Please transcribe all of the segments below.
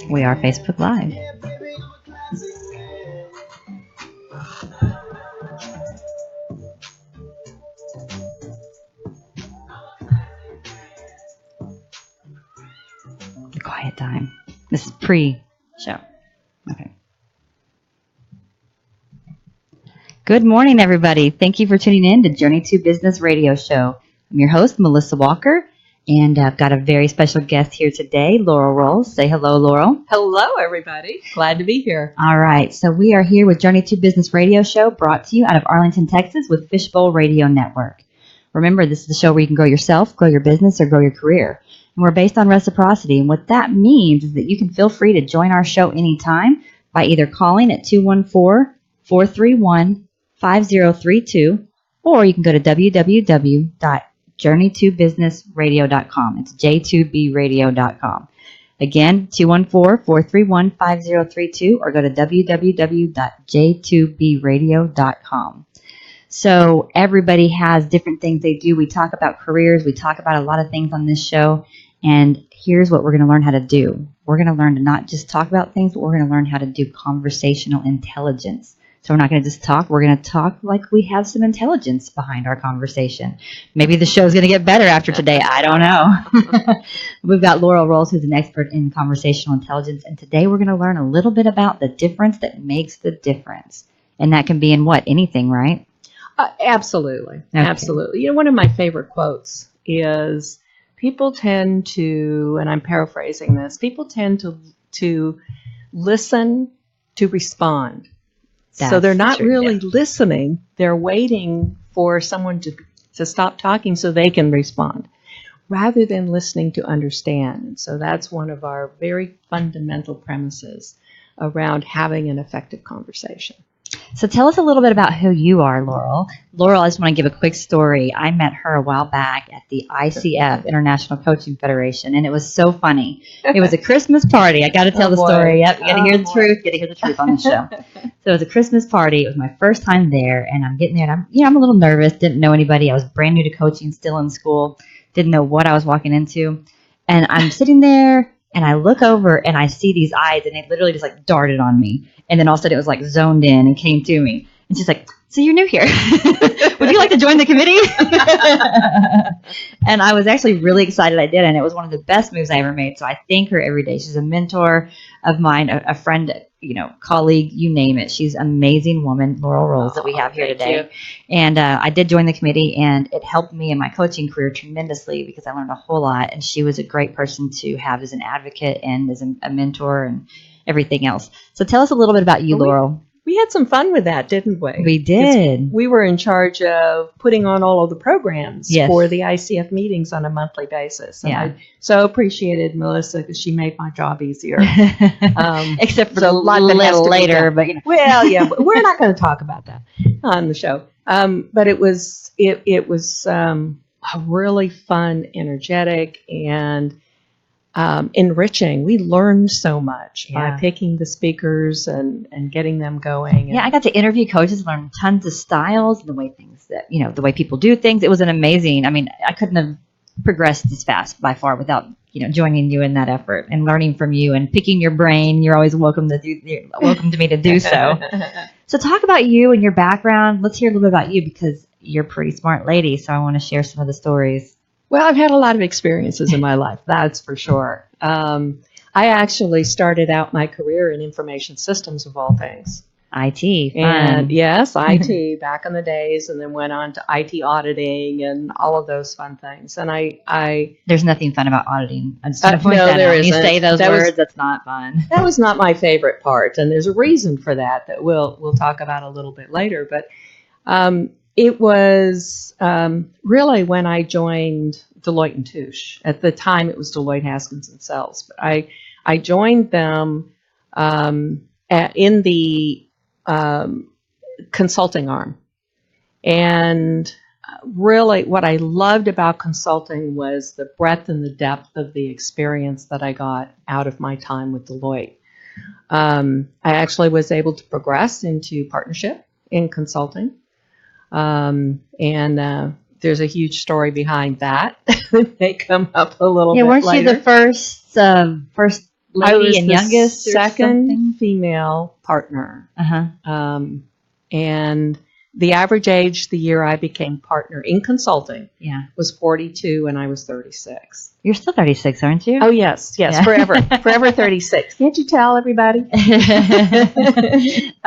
We are Facebook Live. The quiet time. This is pre-show. Okay. Good morning, everybody. Thank you for tuning in to Journey to Business Radio Show. I'm your host, Melissa Walker, and I've got a very special guest here today, Laurel. Say hello, Laurel. Hello, everybody. Glad to be here. All right. So we are here with Journey to Business Radio Show, brought to you out of Arlington, Texas, with Fishbowl Radio Network. Remember, this is the show where you can grow yourself, grow your business, or grow your career. And we're based on reciprocity. And what that means is that you can feel free to join our show anytime by either calling at 214-431-5032, or you can go to www.journeytobusinessradio.com. It's j2bradio.com. Again, 214-431-5032, or go to www.j2bradio.com. So everybody has different things they do. We talk about careers. We talk about a lot of things on this show. And here's what we're going to learn how to do. We're going to learn to not just talk about things, but we're going to learn how to do conversational intelligence. So we're not going to just talk. We're going to talk like we have some intelligence behind our conversation. Maybe the show's going to get better after today. I don't know. We've got Laurel Rolls, who's an expert in conversational intelligence. And today we're going to learn a little bit about the difference that makes the difference. And that can be in what? Anything, right? Absolutely. Okay. Absolutely. You know, one of my favorite quotes is people tend to, and I'm paraphrasing this, people tend to listen to respond. So they're not really listening. They're waiting for someone to stop talking so they can respond, rather than listening to understand. And so that's one of our very fundamental premises around having an effective conversation. So tell us a little bit about who you are, Laurel. Laurel, I just want to give a quick story. I met her a while back at the ICF, International Coaching Federation, and it was so funny. It was a Christmas party. I got to tell the story. Yep, you got to hear the truth. Got to hear the truth on the show. So it was a Christmas party. It was my first time there, and I'm getting there, and I'm a little nervous. Didn't know anybody. I was brand new to coaching, still in school. Didn't know what I was walking into, and I'm sitting there. And I look over and I see these eyes, and they literally just like darted on me. And then all of a sudden it was like zoned in and came to me. And she's like, "So you're new here. Would you like to join the committee?" And I was actually really excited I did. And it was one of the best moves I ever made. So I thank her every day. She's a mentor of mine, a friend, colleague, you name it. She's an amazing woman, Laurel Rolls, that we have here today. You. And I did join the committee, and it helped me in my coaching career tremendously because I learned a whole lot. And she was a great person to have as an advocate and as a mentor and everything else. So tell us a little bit about you, Laurel. We had some fun with that, didn't we? We did. We were in charge of putting on all of the programs for the ICF meetings on a monthly basis. And I so appreciated Melissa because she made my job easier. Except for a little later. But Well, yeah, but we're not going to talk about that on the show. But it was a really fun, energetic, and enriching. We learned so much by picking the speakers and getting them going. I got to interview coaches, learn tons of styles, the way things that, the way people do things. It was an amazing, I couldn't have progressed this fast by far without, joining you in that effort and learning from you and picking your brain. You're always welcome to me to do so. So talk about you and your background. Let's hear a little bit about you because you're a pretty smart lady. So I want to share some of the stories. Well, I've had a lot of experiences in my life, that's for sure. I actually started out my career in information systems, of all things. IT, fun. And yes, IT back in the days, and then went on to IT auditing and all of those fun things. And there's nothing fun about auditing. I'm just no, there isn't. You say those words, that's not fun. That was not my favorite part, and there's a reason for that we'll talk about a little bit later. But it was really when I joined Deloitte & Touche. At the time, it was Deloitte Haskins and Sells. But I joined them in the consulting arm. And really what I loved about consulting was the breadth and the depth of the experience that I got out of my time with Deloitte. I actually was able to progress into partnership in consulting. And there's a huge story behind that. They come up a little bit weren't later. you the first I lady was and the youngest or second something? female partner. Uh-huh. And the average age the year I became partner in consulting was 42, and I was 36. You're still 36, aren't you? Oh, yes, Yeah. forever 36. Can't you tell, everybody?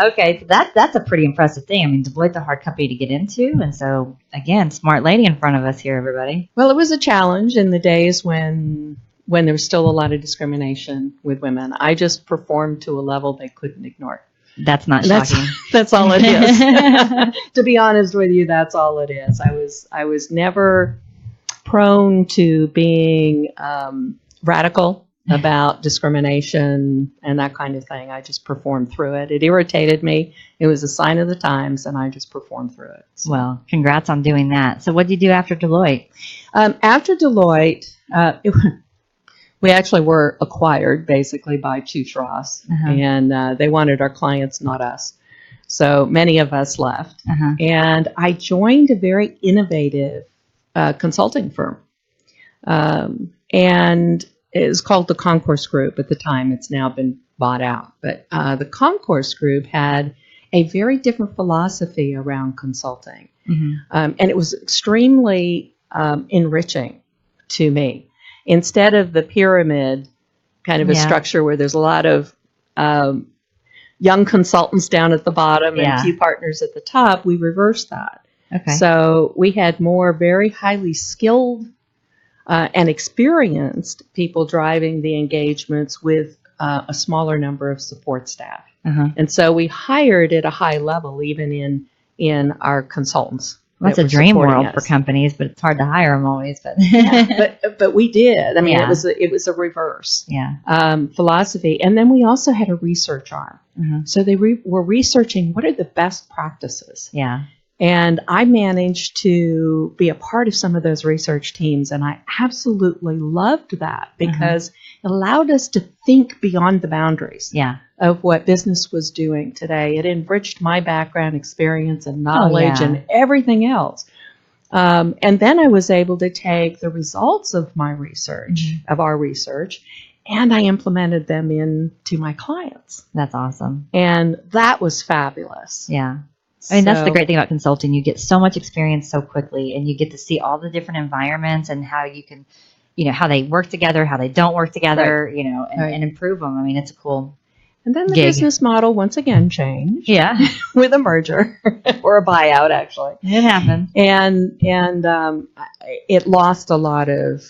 Okay, so that's a pretty impressive thing. I mean, Deloitte's a hard company to get into, and so, again, smart lady in front of us here, everybody. Well, it was a challenge in the days when there was still a lot of discrimination with women. I just performed to a level they couldn't ignore. That's not shocking. That's all it is. To be honest with you, that's all it is. I was never prone to being radical about discrimination and that kind of thing. I just performed through it. It irritated me. It was a sign of the times, and I just performed through it. So. Well, congrats on doing that. So what did you do after Deloitte? After Deloitte, we actually were acquired basically by Ross, and they wanted our clients, not us. So many of us left, and I joined a very innovative consulting firm, and it was called the Concourse Group at the time. It's now been bought out, but the Concourse Group had a very different philosophy around consulting, and it was extremely enriching to me. Instead of the pyramid kind of a structure where there's a lot of young consultants down at the bottom and a few partners at the top, we reversed that. Okay. So we had more very highly skilled and experienced people driving the engagements with a smaller number of support staff. And so we hired at a high level, even in our consultants. Well, that's a dream world for companies, but it's hard to hire them always. But but we did. I mean, it was a reverse philosophy. And then we also had a research arm. So they were researching what are the best practices. And I managed to be a part of some of those research teams, and I absolutely loved that because it allowed us to think beyond the boundaries of what business was doing today. It enriched my background, experience, and knowledge and everything else. And then I was able to take the results of my research, of our research, and I implemented them into my clients. That's awesome. And that was fabulous. I mean, that's the great thing about consulting. You get so much experience so quickly, and you get to see all the different environments and how you can, how they work together, how they don't work together, and improve them. I mean, it's a cool And then the gig. business model once again changed. Yeah. With a merger or a buyout, actually. It happened. And it lost a lot of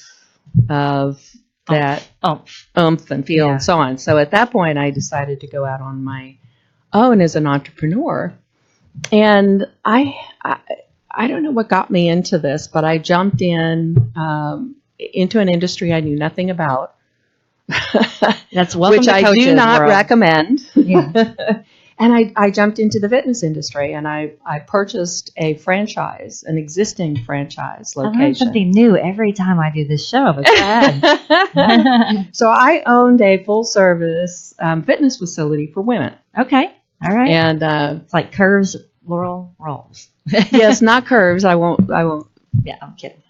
that oomph and feel and so on. So at that point, I decided to go out on my own as an entrepreneur. And I don't know what got me into this, but I jumped into an industry I knew nothing about. That's welcome which to I coaches do not world. Recommend. And I jumped into the fitness industry, and I purchased a franchise, an existing franchise location. I learn something new every time I do this show. But go ahead. So I owned a full-service fitness facility for women. Okay. All right. And it's like Curves, Laurel, Rolls. Yes, not Curves. I won't. Yeah, I'm kidding.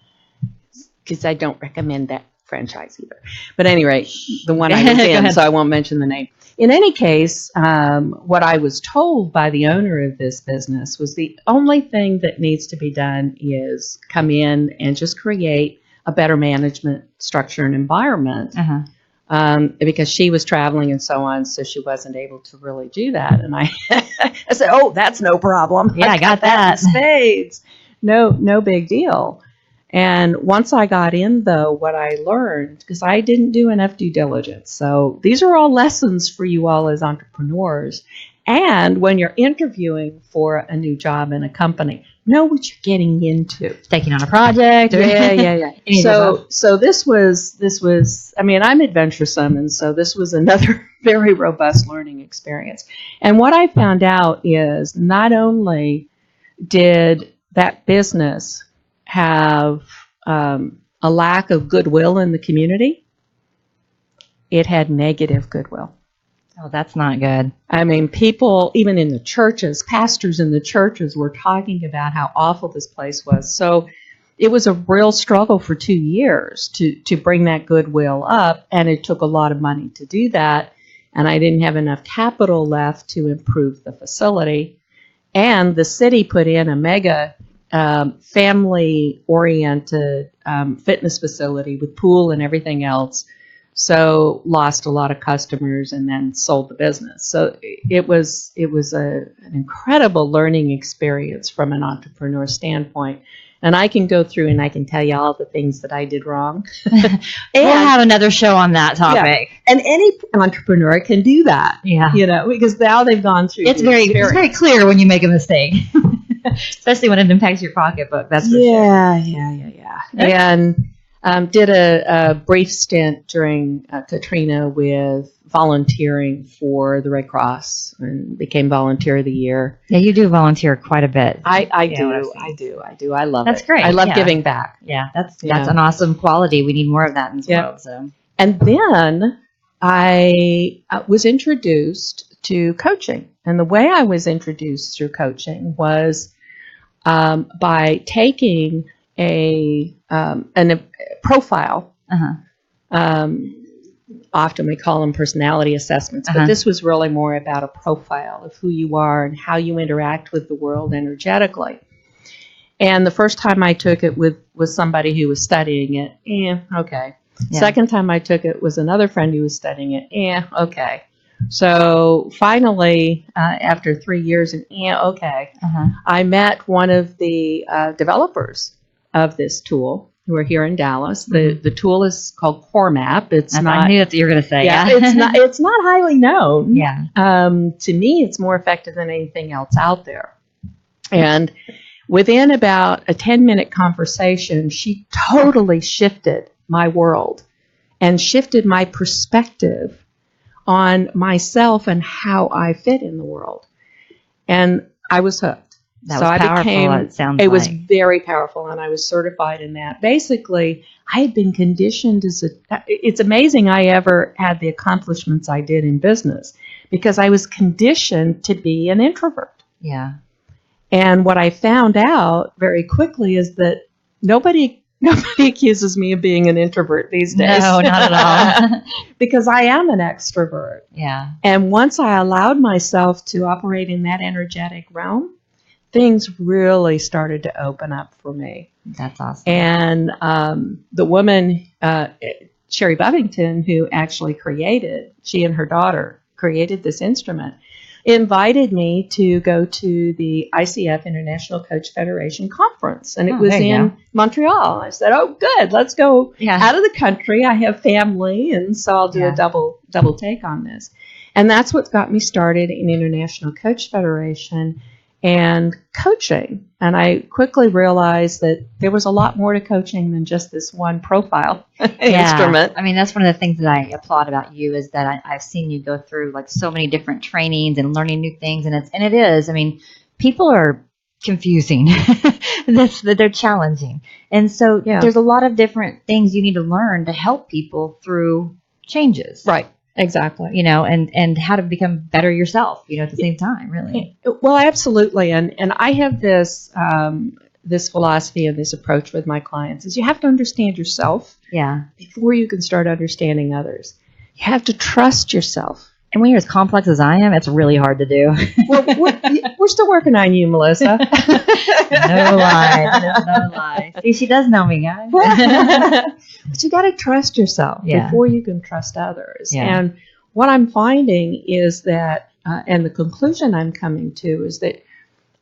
Because I don't recommend that franchise either. But at any rate, the one I was in, so I won't mention the name. In any case, what I was told by the owner of this business was the only thing that needs to be done is come in and just create a better management structure and environment. Because she was traveling and so on, so she wasn't able to really do that. And I said, "Oh, that's no problem. Yeah, I got that in spades. No big deal." And once I got in, though, what I learned, because I didn't do enough due diligence. So these are all lessons for you all as entrepreneurs. And when you're interviewing for a new job in a company, know what you're getting into. Taking on a project. Yeah. So this was, I mean, I'm adventuresome, and so this was another very robust learning experience. And what I found out is not only did that business have a lack of goodwill in the community, it had negative goodwill. Oh, that's not good. I mean, people, even in the churches, pastors in the churches were talking about how awful this place was. So it was a real struggle for 2 years to bring that goodwill up, and it took a lot of money to do that, and I didn't have enough capital left to improve the facility. And the city put in a mega family-oriented fitness facility with pool and everything else, so lost a lot of customers and then sold the business. So it was an incredible learning experience from an entrepreneur standpoint. And I can go through and I can tell you all the things that I did wrong. We'll have another show on that topic. Yeah. And any entrepreneur can do that. Yeah. You know, because now they've gone through it's very clear when you make a mistake. Especially when it impacts your pocketbook. That's for sure. Yeah. And did a brief stint during Katrina with volunteering for the Red Cross and became Volunteer of the Year. Yeah, you do volunteer quite a bit. I do. I love it. That's great. I love giving back. Yeah, that's an awesome quality. We need more of that in this world. So. And then I was introduced to coaching. And the way I was introduced through coaching was by taking a profile. Often we call them personality assessments, but this was really more about a profile of who you are and how you interact with the world energetically. And the first time I took it with somebody who was studying it, okay. Yeah. Second time I took it was another friend who was studying it, okay. So finally, after 3 years, I met one of the developers of this tool who are here in Dallas. The tool is called CoreMap. I knew that's what you were going to say. Yeah, it's not highly known. Yeah. To me, it's more effective than anything else out there. And within about a 10-minute conversation, she totally shifted my world and shifted my perspective on myself and how I fit in the world. And I was hooked. That was powerful, it was very powerful, and I was certified in that. Basically, I had been conditioned it's amazing I ever had the accomplishments I did in business because I was conditioned to be an introvert. Yeah. And what I found out very quickly is that nobody accuses me of being an introvert these days. No, not at all. Because I am an extrovert. Yeah. And once I allowed myself to operate in that energetic realm, things really started to open up for me. That's awesome. And the woman, Sherry Buffington, who actually she and her daughter created this instrument, invited me to go to the ICF, International Coach Federation Conference. And it was in Montreal. I said, oh, good, let's go out of the country. I have family, and so I'll do a double take on this. And that's what got me started in International Coach Federation and coaching. And I quickly realized that there was a lot more to coaching than just this one profile instrument. I mean, that's one of the things that I applaud about you is that I've seen you go through like so many different trainings and learning new things. And it is, I mean, people are confusing. They're challenging. And so there's a lot of different things you need to learn to help people through changes. Right. Exactly. And how to become better yourself, at the same time, really. Well, absolutely. And I have this philosophy and this approach with my clients is you have to understand yourself before you can start understanding others. You have to trust yourself. And when you're as complex as I am, it's really hard to do. Well, we're still working on you, Melissa. No lie. See, she does know me, guys. But you got to trust yourself before you can trust others. Yeah. And what I'm finding is that, and the conclusion I'm coming to is that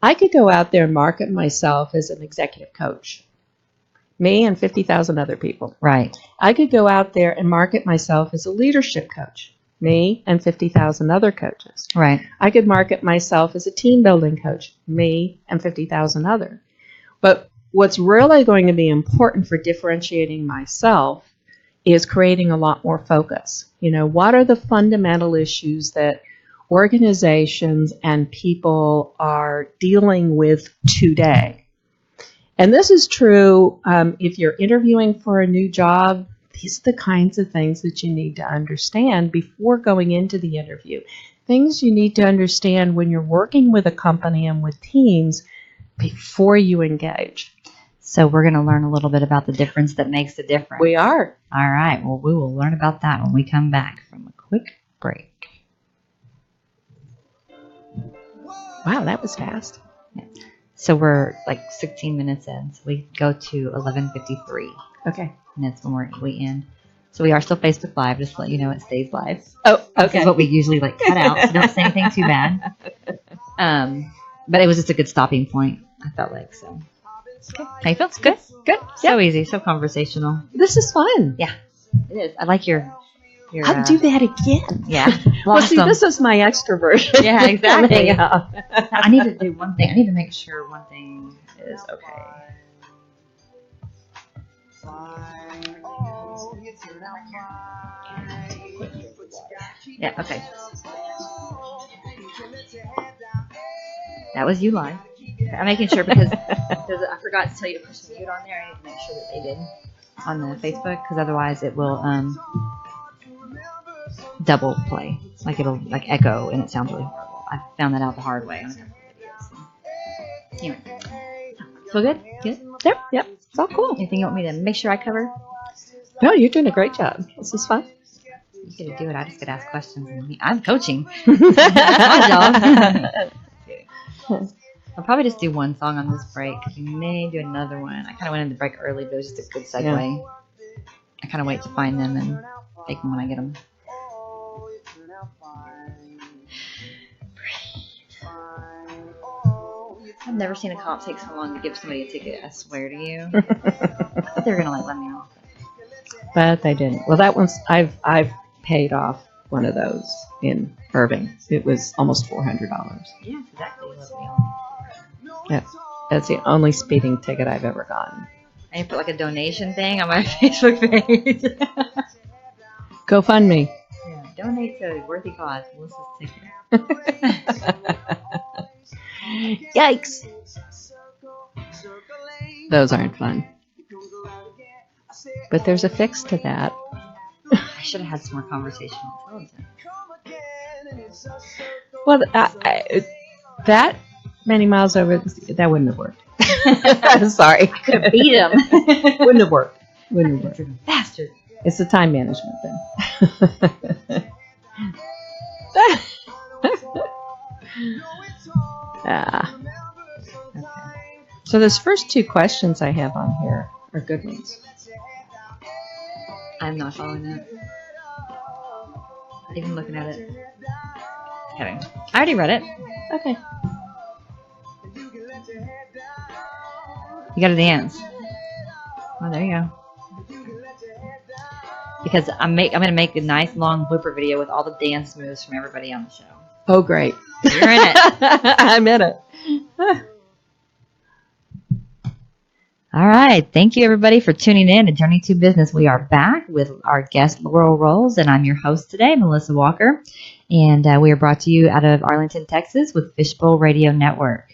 I could go out there and market myself as an executive coach. Me and 50,000 other people. Right. I could go out there and market myself as a leadership coach. Me and 50,000 other coaches. Right. I could market myself as a team building coach. Me and 50,000 other. But what's really going to be important for differentiating myself is creating a lot more focus. What are the fundamental issues that organizations and people are dealing with today? And this is true if you're interviewing for a new job. These are the kinds of things that you need to understand before going into the interview. Things you need to understand when you're working with a company and with teams before you engage. So we're going to learn a little bit about the difference that makes the difference. We are. All right. Well, we will learn about that when we come back from a quick break. Wow, that was fast. Yeah. So we're like 16 minutes in. So we go to 11:53. Okay. And that's when we end. So we are still Facebook Live, just to let you know it stays live. Oh, This okay. is what we usually like cut out, so don't say anything too bad. But it was just a good stopping point, I felt like. So okay, feels good. Good. So easy, so conversational. This is fun. Yeah, it is. I like your I'll do that again. Yeah. Well, see, this is my extroversion. Yeah, exactly. Coming out. I need to do one thing. I need to make sure one thing is okay. Yeah, okay. That was you live. I'm making sure because I forgot to tell you to push mute on there. I need to make sure that they did on the Facebook because otherwise it will double play. Like it'll like echo and it sounds really horrible. I found that out the hard way on a couple of videos. Anyway. Feel good? Good? Yep. It's all cool. Anything you want me to make sure I cover? No, you're doing a great job. This is fun. You get to do it. I just get to ask questions. And I'm coaching. That's my job. I'll probably just do one song on this break. We may do another one. I kind of went into the break early, but it was just a good segue. Yeah. I kind of wait to find them and take them when I get them. I've never seen a cop take so long to give somebody a ticket. I swear to you. I thought they were gonna let me off. But they didn't. Well, that one's I've paid off one of those in Irving. It was almost $400. Yeah, exactly. Yeah, that's the only speeding ticket I've ever gotten. I put like a donation thing on my Facebook page. GoFundMe. Yeah, donate to a worthy cause. Melissa's ticket. Yikes. Those aren't fun. But there's a fix to that. I should have had some more conversational intelligence. Well, that many miles over, that wouldn't have worked. Sorry. I could have beat him. Wouldn't have worked. Wouldn't have worked. Faster. It's the time management thing. Okay. So those first two questions I have on here are good ones. I'm not following that. Not even looking at it. Kidding. I already read it. Okay. You got to dance. Oh, there you go. Because I'm going to make a nice long blooper video with all the dance moves from everybody on the show. Oh, great. You're in it. I'm in it. All right. Thank you, everybody, for tuning in to Journey to Business. We are back with our guest, Laurel Rolls, and I'm your host today, Melissa Walker. And we are brought to you out of Arlington, Texas with Fishbowl Radio Network.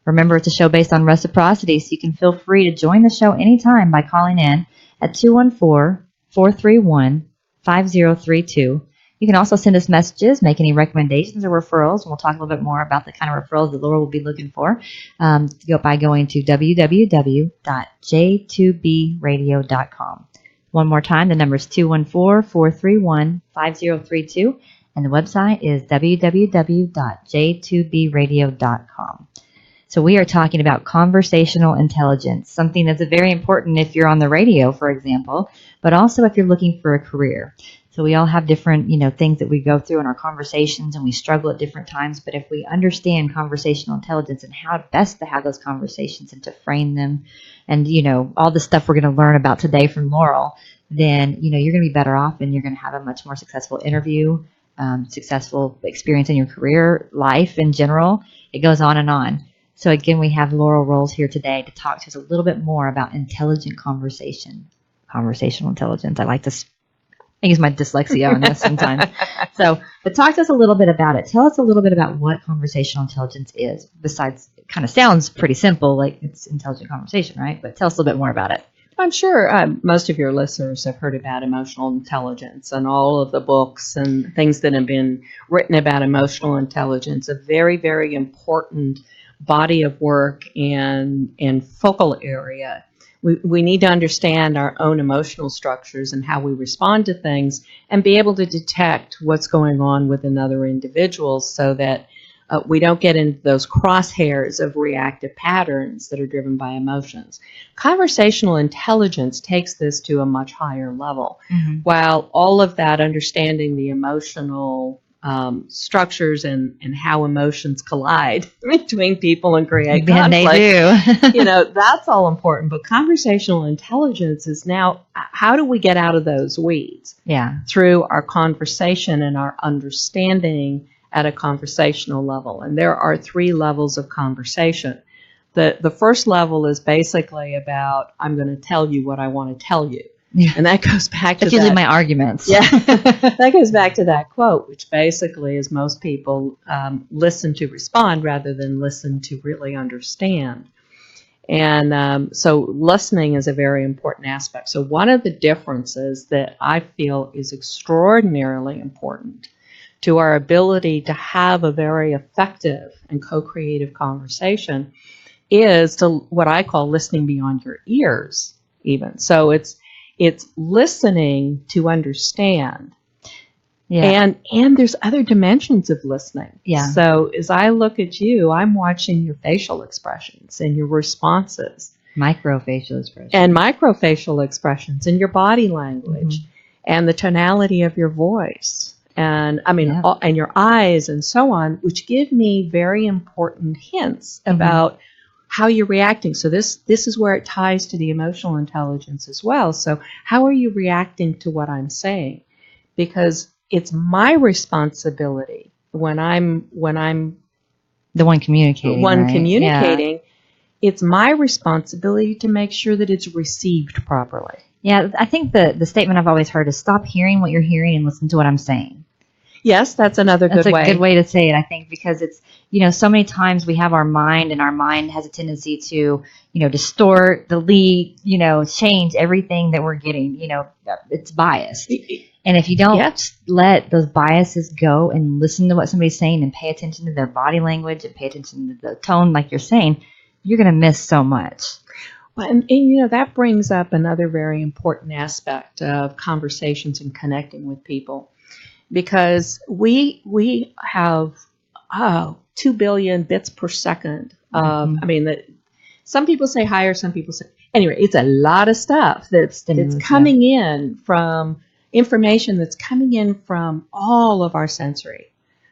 Remember, it's a show based on reciprocity, so you can feel free to join the show anytime by calling in at 214-431-5032. You can also send us messages, make any recommendations or referrals, and we'll talk a little bit more about the kind of referrals that Laura will be looking for by going to www.j2bradio.com. One more time, the number is 214-431-5032, and the website is www.j2bradio.com. So we are talking about conversational intelligence, something that's very important if you're on the radio, for example, but also if you're looking for a career. So we all have different, things that we go through in our conversations, and we struggle at different times. But if we understand conversational intelligence and how best to have those conversations and to frame them, and all the stuff we're going to learn about today from Laurel, then you're going to be better off, and you're going to have a much more successful interview, successful experience in your career, life in general. It goes on and on. So again, we have Laurel Rolls here today to talk to us a little bit more about intelligent conversational intelligence. I use my dyslexia on this sometimes. But talk to us a little bit about it. Tell us a little bit about what conversational intelligence is. Besides, it kind of sounds pretty simple, like it's intelligent conversation, right? But tell us a little bit more about it. I'm sure most of your listeners have heard about emotional intelligence and all of the books and things that have been written about emotional intelligence. A very, very important body of work and focal area We need to understand our own emotional structures and how we respond to things and be able to detect what's going on with another individual so that we don't get into those crosshairs of reactive patterns that are driven by emotions. Conversational intelligence takes this to a much higher level. Mm-hmm. While all of that understanding the emotional structures and how emotions collide between people and create conflict. They do. That's all important. But conversational intelligence is now, how do we get out of those weeds? Yeah. Through our conversation and our understanding at a conversational level. And there are 3 levels of conversation. The first level is basically about, I'm going to tell you what I want to tell you. Yeah. And that goes back to That's usually my arguments. Yeah, that goes back to that quote, which basically is most people listen to respond rather than listen to really understand. And so listening is a very important aspect. So one of the differences that I feel is extraordinarily important to our ability to have a very effective and co-creative conversation is to what I call listening beyond your ears, even. So it's listening to understand. Yeah. And there's other dimensions of listening. Yeah. So as I look at you, I'm watching your facial expressions and your responses. Microfacial expressions. And microfacial expressions and your body language and the tonality of your voice. And and your eyes and so on, which give me very important hints about how you're reacting. So this is where it ties to the emotional intelligence as well. So how are you reacting to what I'm saying? Because it's my responsibility when I'm the one communicating. Communicating. It's my responsibility to make sure that it's received properly. Yeah, I think the statement I've always heard is stop hearing what you're hearing and listen to what I'm saying. Yes, that's another good way. That's a good way to say it, I think, because it's, so many times we have our mind, and our mind has a tendency to, distort, delete, change everything that we're getting. It's biased. And if you don't let those biases go and listen to what somebody's saying and pay attention to their body language and pay attention to the tone, like you're saying, you're going to miss so much. Well, and that brings up another very important aspect of conversations and connecting with people. Because we have 2 billion bits per second. Some people say higher, some people say... Anyway, it's a lot of stuff that's coming in from information that's coming in from all of our sensory.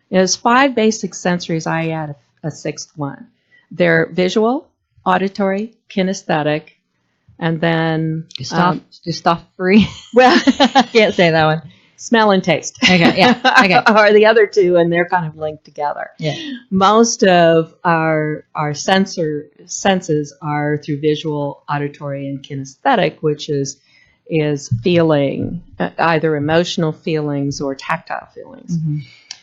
There's 5 basic sensories. I add a 6th one. They're visual, auditory, kinesthetic, and then... Gustave-free. Well, I can't say that one. Smell and taste. Okay, yeah. Okay. Are the other 2, and they're kind of linked together. Yeah. Most of our senses are through visual, auditory, and kinesthetic, which is feeling, either emotional feelings or tactile feelings. Mm-hmm.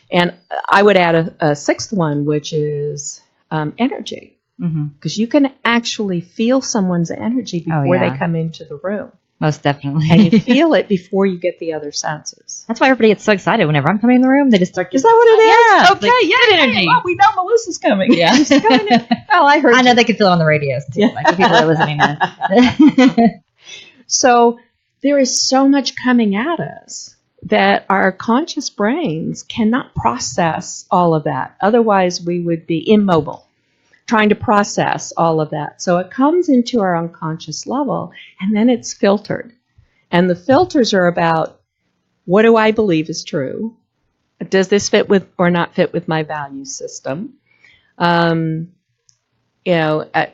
And I would add a 6th one, which is energy. Because you can actually feel someone's energy before they come into the room. Most definitely. And you feel it before you get the other senses. That's why everybody gets so excited whenever I'm coming in the room. They just start. Is that what it is? Yeah. Okay. Energy. Well, we know Melissa's coming. Yeah. She's coming in. Well, I heard. I know they can feel it on the radios too. Yeah. Like the people are listening in. So there is so much coming at us that our conscious brains cannot process all of that. Otherwise, we would be immobile, trying to process all of that. So it comes into our unconscious level, and then it's filtered. And the filters are about, what do I believe is true? Does this fit with or not fit with my value system?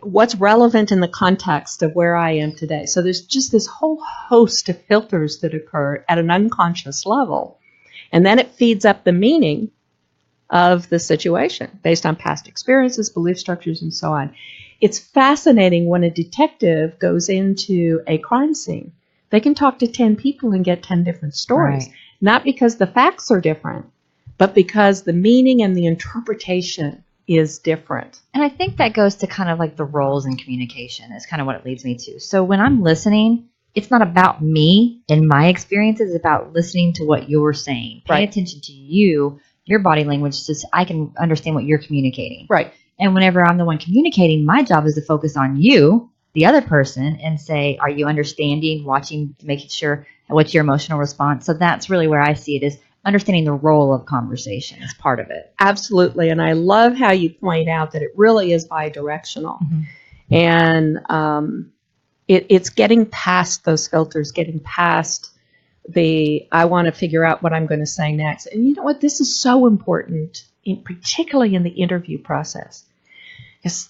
What's relevant in the context of where I am today? So there's just this whole host of filters that occur at an unconscious level. And then it feeds up the meaning of the situation based on past experiences, belief structures, and so on. It's fascinating when a detective goes into a crime scene. They can talk to 10 people and get 10 different stories. Right. Not because the facts are different, but because the meaning and the interpretation is different. And I think that goes to kind of like the roles in communication is kind of what it leads me to. So when I'm listening, it's not about me and my experiences. It's about listening to what you're saying. Pay attention to you, your body language, so I can understand what you're communicating. Right. And whenever I'm the one communicating, my job is to focus on you the other person and say, are you understanding, watching, making sure what's your emotional response? So that's really where I see it, is understanding the role of conversation is part of it. Absolutely. And I love how you point out that it really is bi-directional. Mm-hmm. And it's getting past those filters, getting past I want to figure out what I'm going to say next. And you know what? This is so important, particularly in the interview process.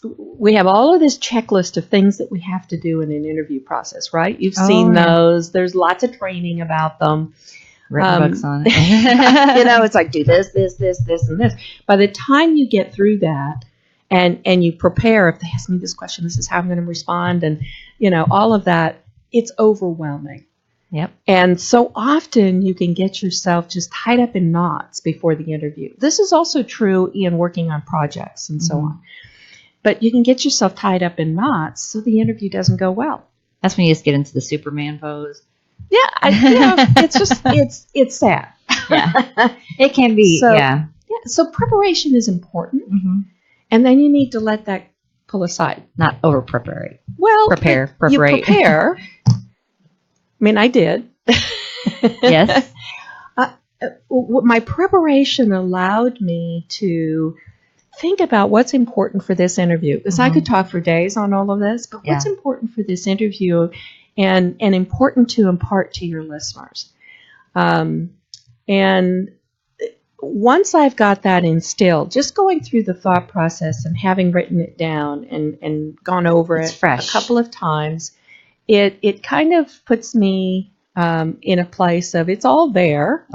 We have all of this checklist of things that we have to do in an interview process, right? You've seen those. There's lots of training about them. Written books on it. It's like, do this, and this. By the time you get through that and you prepare, if they ask me this question, this is how I'm going to respond, and, all of that, it's overwhelming. Yep. And so often you can get yourself just tied up in knots before the interview. This is also true in working on projects and so on. But you can get yourself tied up in knots so the interview doesn't go well. That's when you just get into the Superman pose. Yeah, it's just, it's sad. Yeah, it can be, So preparation is important. Mm-hmm. And then you need to let that pull aside. Not over-prepare. Well, preparate. You prepare. I mean, I did. Yes. My preparation allowed me to think about what's important for this interview. Because I could talk for days on all of this, but what's important for this interview and important to impart to your listeners. And once I've got that instilled, just going through the thought process and having written it down and gone over it fresh. A couple of times, it kind of puts me in a place of it's all there.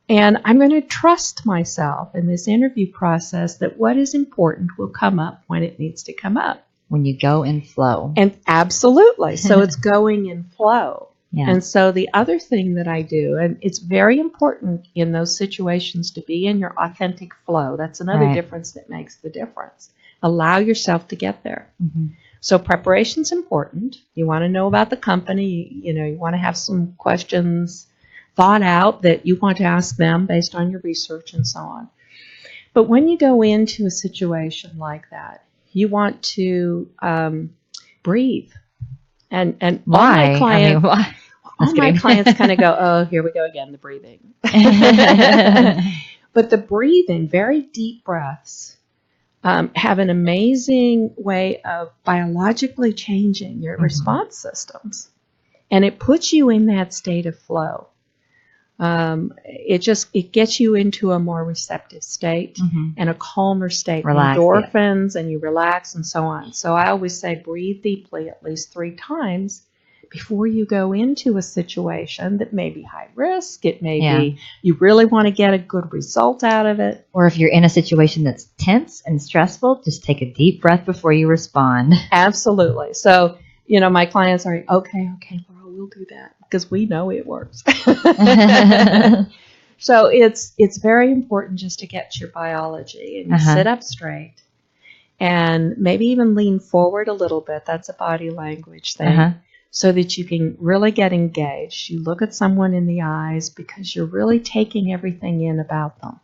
And I'm going to trust myself in this interview process that what is important will come up when it needs to come up. When you go in flow. And absolutely. So it's going in flow. Yeah. And so the other thing that I do, and it's very important in those situations to be in your authentic flow. That's another difference that makes the difference. Allow yourself to get there. Mm-hmm. So preparation's important. You want to know about the company. You want to have some questions thought out that you want to ask them based on your research and so on. But when you go into a situation like that, you want to breathe. And why? Why? All my clients kind of go, oh, here we go again, the breathing. But the breathing, very deep breaths, have an amazing way of biologically changing your response systems. And it puts you in that state of flow. It gets you into a more receptive state and a calmer state, endorphins, and you relax and so on. So I always say breathe deeply at least 3 times before you go into a situation that may be high risk. It may be you really want to get a good result out of it. Or if you're in a situation that's tense and stressful, just take a deep breath before you respond. Absolutely. So, my clients are, okay, Laurel, we'll do that because we know it works. So it's very important just to get your biology and you sit up straight and maybe even lean forward a little bit. That's a body language thing. So that you can really get engaged. You look at someone in the eyes because you're really taking everything in about them.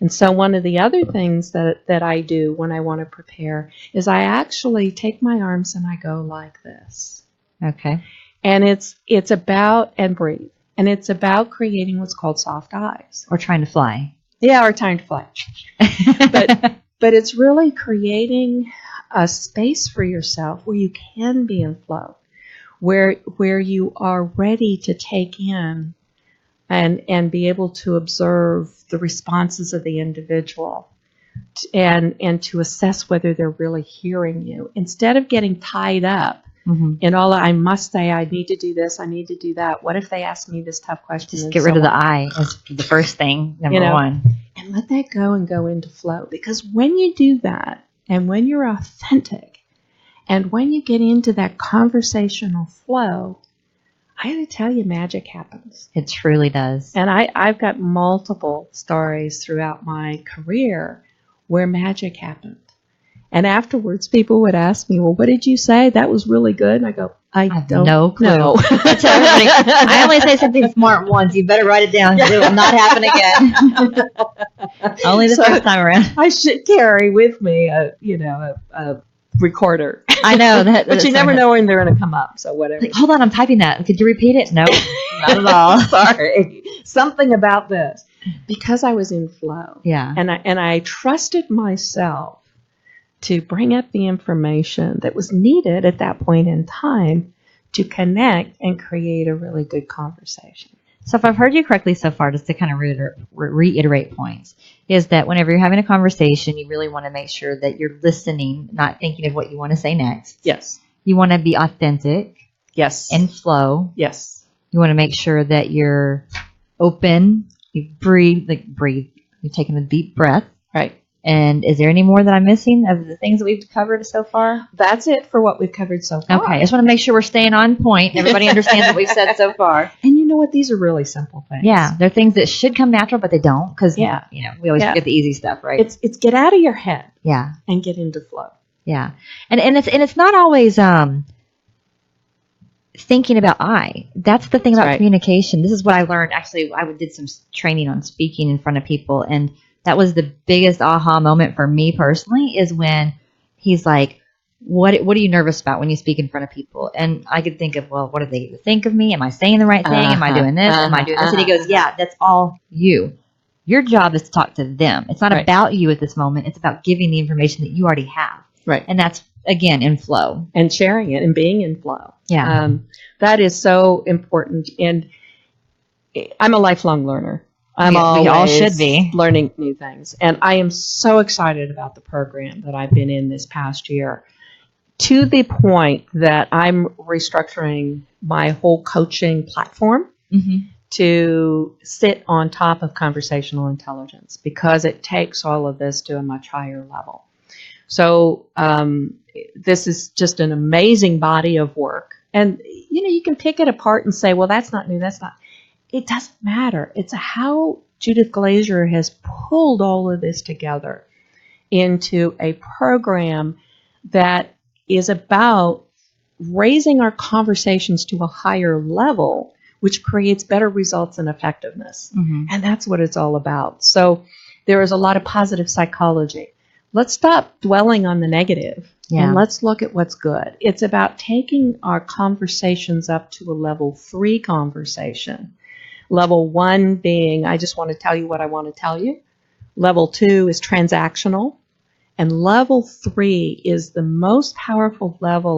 And so one of the other things that I do when I want to prepare is I actually take my arms and I go like this. Okay. And it's about, and breathe, and it's about creating what's called soft eyes. Or trying to fly. Yeah, or trying to fly. But it's really creating a space for yourself where you can be in flow. Where you are ready to take in and be able to observe the responses of the individual and to assess whether they're really hearing you instead of getting tied up in all I must say, I need to do this, I need to do that. What if they ask me this tough question? Just get rid of the I as the first thing, number one. And let that go and go into flow. Because when you do that and when you're authentic, and when you get into that conversational flow, I got to tell you, magic happens. It truly does. And I've got multiple stories throughout my career where magic happened. And afterwards, people would ask me, well, what did you say? That was really good. And I go, I don't no clue. know. I tell everybody, I only say something smart once. You better write it down because it will not happen again. Only the first time around. I should carry with me a recorder. I know that, But you never know when they're going to come up. So whatever. Like, hold on, I'm typing that. Could you repeat it? No, not at all. Sorry. Something about this. Because I was in flow. Yeah. And I trusted myself to bring up the information that was needed at that point in time to connect and create a really good conversation. So if I've heard you correctly so far, just to kind of reiterate points, is that whenever you're having a conversation, you really want to make sure that you're listening, not thinking of what you want to say next. Yes. You want to be authentic. Yes. And flow. Yes. You want to make sure that you're open. You breathe. You're taking a deep breath. Right. And is there any more that I'm missing of the things that we've covered so far? That's it for what we've covered so far. Okay. I just want to make sure we're staying on point. Everybody understands what we've said so far. And you know what? These are really simple things. Yeah. They're things that should come natural, but they don't. Because, we always forget the easy stuff, right? It's get out of your head. Yeah. And get into flow. Yeah. And it's not always thinking about I. That's the thing about communication. This is what I learned. Actually, I did some training on speaking in front of people, and that was the biggest aha moment for me personally, is when he's like, what are you nervous about when you speak in front of people? And I could think of, well, what do they think of me? Am I saying the right thing? Am I doing this? Am I doing this? And he goes, yeah, that's all you. Your job is to talk to them. It's not about you at this moment. It's about giving the information that you already have. Right. And that's, again, in flow. And sharing it and being in flow. Yeah. That is so important. And I'm a lifelong learner. We all should be learning new things. And I am so excited about the program that I've been in this past year, to the point that I'm restructuring my whole coaching platform to sit on top of conversational intelligence, because it takes all of this to a much higher level. So this is just an amazing body of work. And, you can pick it apart and say, well, that's not new. That's not. It doesn't matter. It's how Judith Glaser has pulled all of this together into a program that is about raising our conversations to a higher level, which creates better results and effectiveness. And that's what it's all about. So there is a lot of positive psychology. Let's stop dwelling on the negative and let's look at what's good. It's about taking our conversations up to a level 3 conversation. Level 1 being, I just want to tell you what I want to tell you. Level 2 is transactional. And level 3 is the most powerful level